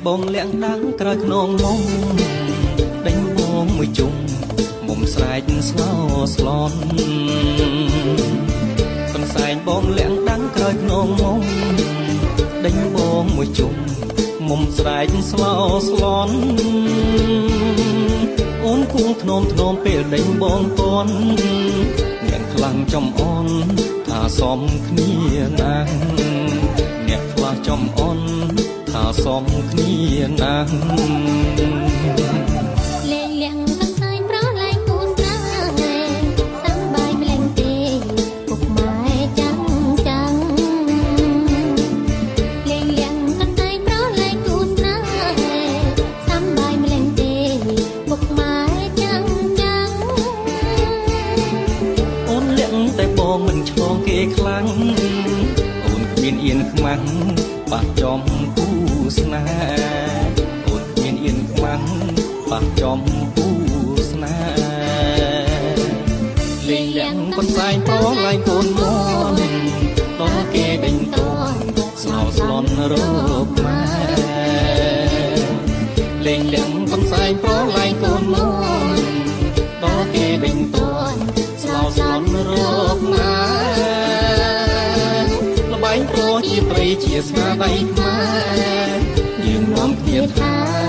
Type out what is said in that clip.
បងលាក់ដាំងក្រោយខ្នងមុំដេញបងមួយជុំមុំស្រែកស្លោស្លន់កន្សែងបងលាក់ដាំងក្រោយខ្នងមុំដេញបងមួយជុំមុំស្រែកស្លោស្លន់អូនគួងធ្នមធ្នមពេលដេញបងពន់អ្នកខ្លាំងចំអន់ថាសមគ្នាណាស់អ្នកខ្វះចំអន់ថាសមគ្នាណាស់លេងលៀងកន្សែងប្រឡែងគូស្នេហ៍សំបាយម្លេងទេពុកម៉ែចាំចាំលេងលៀងកន្សែងប្រឡែងគូស្នេហ៍សំបាយម្លេងទេពុកម៉ែចាំចាំអូនលាក់តែបងមិនឆ្លងគេខ្លាំងអូនគ្មានអៀនខ្មាំងបាក់ចំគូស្នេហ៍អូនគ្មានអៀនខ្មាំងបាក់ចំគូស្នេហ៍លេងលាក់កន្សែងប្រឡែងកូនមន់ដល់គេដេញតន់ស្លោស្លន់រកម៉ែលេងលាក់កន្សែងប្រឡែងកូនមន់ដល់គេដេញតន់ស្លោស្លន់រកម៉ែល្បែងព្រោះជាត្រីជាស្នាដៃខ្មែរយើងនាំគ្នាថា